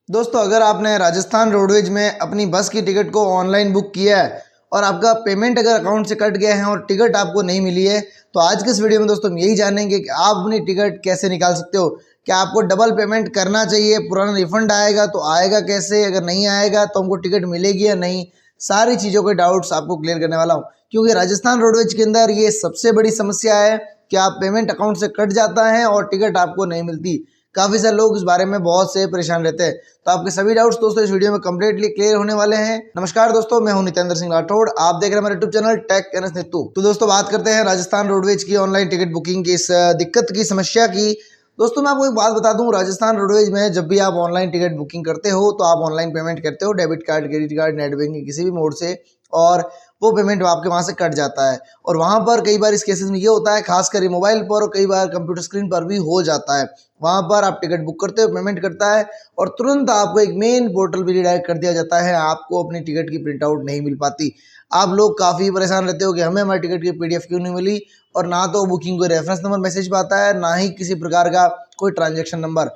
दोस्तों, अगर आपने राजस्थान रोडवेज में अपनी बस की टिकट को ऑनलाइन बुक किया है और आपका पेमेंट अगर अकाउंट से कट गया है और टिकट आपको नहीं मिली है, तो आज के इस वीडियो में दोस्तों हम यही जानेंगे कि आप अपनी टिकट कैसे निकाल सकते हो। क्या आपको डबल पेमेंट करना चाहिए, पुराना रिफंड आएगा तो आएगा कैसे, अगर नहीं आएगा तो हमको टिकट मिलेगी या नहीं। सारी चीज़ों के डाउट्स आपको क्लियर करने वाला हूँ, क्योंकि राजस्थान रोडवेज के अंदर ये सबसे बड़ी समस्या है कि आप पेमेंट अकाउंट से कट जाता है और टिकट आपको नहीं मिलती। काफ़ी सारे लोग इस बारे में बहुत से परेशान रहते हैं। तो आपके सभी डाउट्स दोस्तों इस वीडियो में कंप्लीटली क्लियर होने वाले हैं। नमस्कार दोस्तों, मैं हूं नितेंद्र सिंह राठौड़, आप देख रहे हैं हमारे YouTube channel tech NS Neetu. तो दोस्तों बात करते हैं राजस्थान रोडवेज की ऑनलाइन टिकट बुकिंग की इस दिक्कत की, समस्या की। दोस्तों मैं आपको एक बात बता दूं, राजस्थान रोडवेज में जब भी आप ऑनलाइन टिकट बुकिंग करते हो तो आप ऑनलाइन पेमेंट करते हो debit card, credit card, net banking, किसी भी मोड से, और वो पेमेंट आपके वहां से कट जाता है। और वहां पर कई बार इस केसेस में ये होता है, खासकर मोबाइल पर और कई बार कंप्यूटर स्क्रीन पर भी हो जाता है। वहां पर आप टिकट बुक करते हो, पेमेंट करता है और तुरंत आपको एक मेन पोर्टल पे रिडायरेक्ट कर दिया जाता है। आपको अपनी टिकट की प्रिंट आउट नहीं मिल पाती। आप लोग काफ़ी परेशान रहते हो कि हमें हमारी टिकट की पीडीएफ क्यों नहीं मिली, और ना तो बुकिंग कोई रेफरेंस नंबर मैसेज में आता है, ना ही किसी प्रकार का कोई ट्रांजेक्शन नंबर।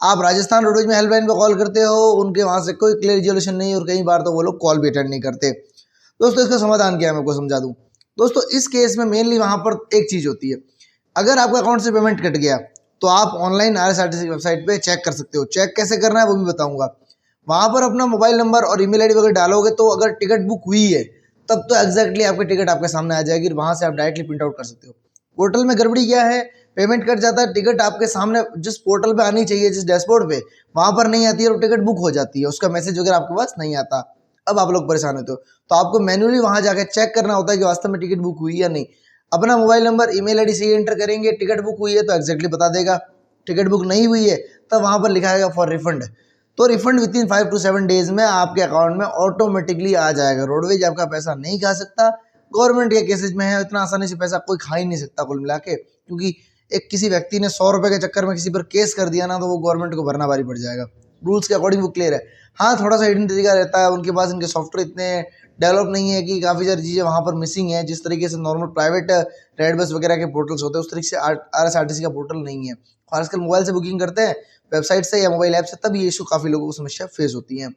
आप राजस्थान रोडवेज में हेल्पलाइन पर कॉल करते हो, उनके वहाँ से कोई क्लियर रिजोल्यूशन नहीं, और कई बार तो वो लोग कॉल भी अटेंड नहीं करते। दोस्तों इसका समाधान क्या है मैं आपको समझा दूं। दोस्तों इस केस में मेनली वहाँ पर एक चीज़ होती है, अगर आपका अकाउंट से पेमेंट कट गया तो आप ऑनलाइन आरएसआरटीसी की वेबसाइट पे चेक कर सकते हो। चेक कैसे करना है वो भी बताऊंगा। वहाँ पर अपना मोबाइल नंबर और ईमेल आईडी वगैरह डालोगे तो अगर टिकट बुक हुई है तब तो एग्जैक्टली आपकी टिकट आपके सामने आ जाएगी, वहाँ से आप डायरेक्टली प्रिंट आउट कर सकते हो। पोर्टल में गड़बड़ी क्या है, पेमेंट कट जाता है, टिकट आपके सामने जिस पोर्टल पे आनी चाहिए, जिस डैशबोर्ड पे, वहाँ पर नहीं आती है और टिकट बुक हो जाती है, उसका मैसेज वगैरह आपके पास नहीं आता। अब आप लोग परेशान होते हो तो आपको मैन्युअली वहाँ जाकर चेक करना होता है कि वास्तव में टिकट बुक हुई या नहीं। अपना मोबाइल नंबर, ईमेल आईडी से एंटर करेंगे, टिकट बुक हुई है तो एग्जैक्टली बता देगा। टिकट बुक नहीं हुई है तब वहाँ पर लिखा है फॉर रिफंड, तो refund with in 5 to 7 days में आपके अकाउंट में ऑटोमेटिकली आ जाएगा। रोडवेज आपका पैसा नहीं खा सकता, गवर्नमेंट के केसेज में है, इतना आसानी से पैसा कोई खा ही नहीं सकता कुल मिला के, क्योंकि एक किसी व्यक्ति ने 100 रुपये के चक्कर में किसी पर केस कर दिया ना, तो वो गवर्नमेंट को भरना भारी पड़ जाएगा। रूल्स के अकॉर्डिंग वो क्लियर है। हाँ, थोड़ा सा हिडन तरीका रहता है, उनके पास इनके सॉफ्टवेयर इतने डेवलप नहीं है कि काफ़ी सारी चीज़ें वहाँ पर मिसिंग है। जिस तरीके से नॉर्मल प्राइवेट रेड बस वगैरह के पोर्टल्स होते हैं उस तरीके से आरएसआरटीसी का पोर्टल नहीं है। आजकल मोबाइल से बुकिंग करते हैं वेबसाइट से या मोबाइल ऐप से, तब ये इशू काफ़ी लोगों को समस्या फेस होती है।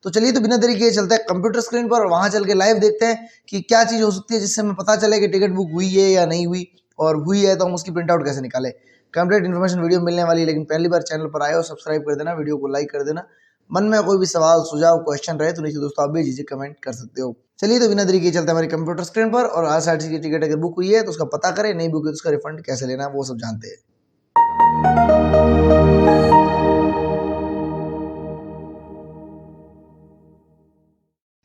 तो चलिए, तो बिना देरी किए चलते हैं कंप्यूटर स्क्रीन पर और वहाँ चल के लाइव देखते हैं कि क्या चीज़ हो सकती है जिससे हमें पता चले कि टिकट बुक हुई है या नहीं हुई, और हुई है तो हम उसकी प्रिंट आउट कैसे निकालें। कंप्लीट इन्फॉर्मेशन वीडियो मिलने वाली है, लेकिन पहली बार चैनल पर आए हो सब्सक्राइब कर देना, वीडियो को लाइक कर देना। मन में कोई भी सवाल, सुझाव, क्वेश्चन रहे तो नीचे दोस्तों आप भी कमेंट कर सकते हो। चलिए, तो बिना देरी किए चलते हैं हमारे कंप्यूटर स्क्रीन पर और आरएसआरटीसी की टिकट अगर बुक हुई है तो उसका पता करें, नहीं बुक हुई तो उसका रिफंड कैसे लेना है वो सब जानते हैं।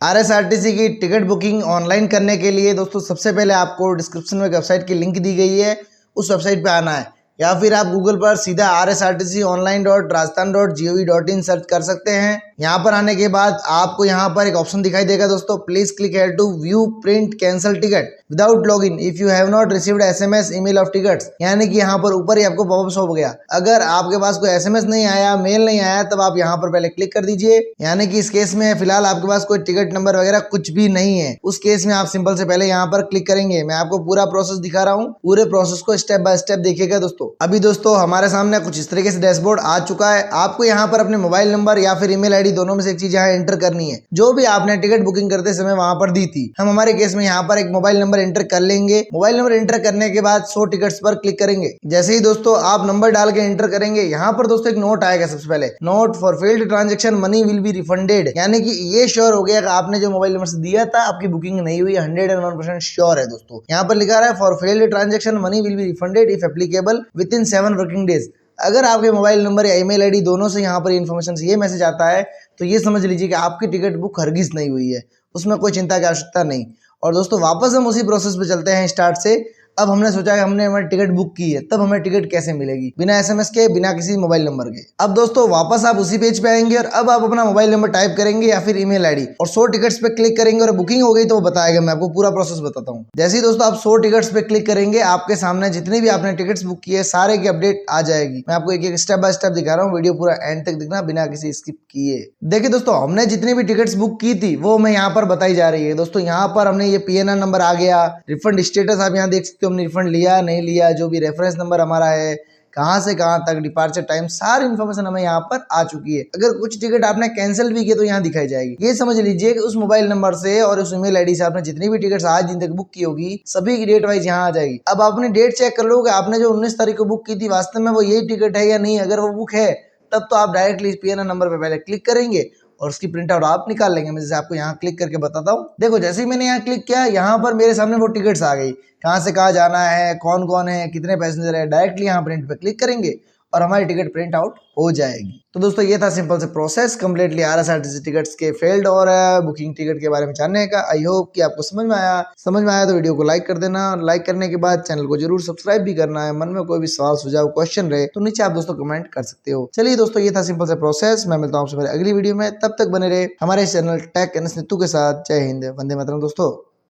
आरएसआरटीसी की टिकट बुकिंग ऑनलाइन करने के लिए दोस्तों सबसे पहले आपको डिस्क्रिप्शन में एक वेबसाइट की लिंक दी गई है, उस वेबसाइट पे आना है, या फिर आप गूगल पर सीधा rsrtc.online.rajasthan.gov.in सर्च कर सकते हैं। यहाँ पर आने के बाद आपको यहाँ पर एक ऑप्शन दिखाई देगा दोस्तों, please click here to view print cancel ticket without login if you have not received SMS email of tickets. यानी कि यहाँ पर ऊपर ही आपको पॉपअप शो हो गया। अगर आपके पास कोई एसएमएस नहीं आया, मेल नहीं आया, तब आप यहाँ पर पहले क्लिक कर दीजिए। यानी कि इस केस में फिलहाल आपके पास कोई टिकट नंबर वगैरह कुछ भी नहीं है। उस केस में आप सिंपल से पहले यहाँ पर क्लिक करेंगे। मैं आपको पूरा प्रोसेस दिखा रहा हूँ, पूरे प्रोसेस को स्टेप बाय स्टेप देखिएगा दोस्तों। अभी दोस्तों हमारे सामने कुछ इस तरीके से डैशबोर्ड आ चुका है। आपको यहाँ पर अपने मोबाइल नंबर या फिर ईमेल आईडी दोनों में से एक चीज यहाँ एंटर करनी है, जो भी आपने टिकट बुकिंग करते समय वहां पर दी थी। हम हमारे केस में यहाँ पर एक मोबाइल नंबर एंटर कर लेंगे। मोबाइल नंबर एंटर करने के बाद 100 टिकट्स पर क्लिक करेंगे। जैसे ही दोस्तों आप नंबर डाल के एंटर करेंगे, यहाँ पर दोस्तों एक नोट आएगा सबसे पहले, note for failed transaction money will be refunded. यानी कि ये श्योर हो गया कि आपने जो मोबाइल नंबर से दिया था आपकी बुकिंग नहीं हुई, 101% श्योर है दोस्तों। यहाँ पर लिखा रहा है for failed transaction money will be refunded if applicable with in 7 working days. अगर आपके मोबाइल नंबर या ईमेल आईडी दोनों से यहाँ पर इन्फॉर्मेशन से ये मैसेज आता है तो ये समझ लीजिए कि आपकी टिकट बुक हरगिज नहीं हुई है, उसमें कोई चिंता की आवश्यकता नहीं। और दोस्तों वापस हम उसी प्रोसेस पे चलते हैं स्टार्ट से। अब हमने सोचा कि हमने हमारी टिकट बुक की है, तब हमें टिकट कैसे मिलेगी, बिना एसएमएस के, बिना किसी मोबाइल नंबर के। अब दोस्तों वापस आप उसी पेज पे आएंगे और अब आप अपना मोबाइल नंबर टाइप करेंगे या फिर ईमेल आईडी और 100 टिकट्स पे क्लिक करेंगे और बुकिंग हो गई तो वो बताएगा। मैं आपको पूरा प्रोसेस बताता हूँ। जैसे ही दोस्तों आप 100 टिकट्स पे क्लिक करेंगे, आपके सामने जितनी भी आपने टिकट्स बुक की है सारे की अपडेट आ जाएगी। मैं आपको एक एक स्टेप बाय स्टेप दिखा रहा हूँ, वीडियो पूरा एंड तक देखना बिना किसी स्किप किए। देखिए दोस्तों, हमने जितनी भी टिकट्स बुक की थी वो मैं यहाँ पर बताई जा रही है दोस्तों। यहाँ पर हमने ये पीएनआर नंबर आ गया, रिफंड स्टेटस आप यहाँ देख सकते हो, हमने रिफंड लिया नहीं लिया, जो भी रेफरेंस नंबर हमारा है, कहाँ से कहाँ तक, डिपार्चर टाइम, सारी इन्फॉर्मेशन हमें यहाँ पर आ चुकी है। अगर कुछ टिकट आपने कैंसिल भी किया तो यहाँ दिखाई जाएगी। ये समझ लीजिए कि उस मोबाइल नंबर से और उस ईमेल आईडी से आपने जितनी भी टिकट आज दिन तक बुक की होगी सभी की डेट वाइज यहाँ आ जाएगी। अब आपने डेट चेक कर लो कि आपने जो 19 तारीख को बुक की थी वास्तव में वो यही टिकट है या नहीं। अगर वो बुक है तब तो आप डायरेक्टली इस पीएनआर नंबर पर पहले क्लिक करेंगे और उसकी प्रिंट आउट आप निकाल लेंगे। मैं जैसे आपको यहाँ क्लिक करके बताता हूँ। देखो जैसे ही मैंने यहाँ क्लिक किया, यहाँ पर मेरे सामने वो टिकट्स आ गई, कहाँ से कहाँ जाना है, कौन कौन है, कितने पैसेंजर है। डायरेक्टली यहाँ प्रिंट पे क्लिक करेंगे और हमारी टिकट प्रिंट आउट हो जाएगी। तो दोस्तों ये था सिंपल से प्रोसेस कंप्लीटली आरएसआरटीसी टिकट्स के फेल्ड और बुकिंग टिकट के बारे में जानने का। आई होप कि आपको समझ में आया तो वीडियो को लाइक कर देना। लाइक करने के बाद चैनल को जरूर सब्सक्राइब भी करना है। मन में कोई भी सवाल सुझाव क्वेश्चन रहे तो नीचे आप दोस्तों कमेंट कर सकते हो। चलिए दोस्तों ये था सिंपल से प्रोसेस। मैं मिलता हूँ आपसे अगली वीडियो में, तब तक बने रहे हमारे चैनल टेक नीतू के साथ। जय हिंद, वंदे मातरम दोस्तों।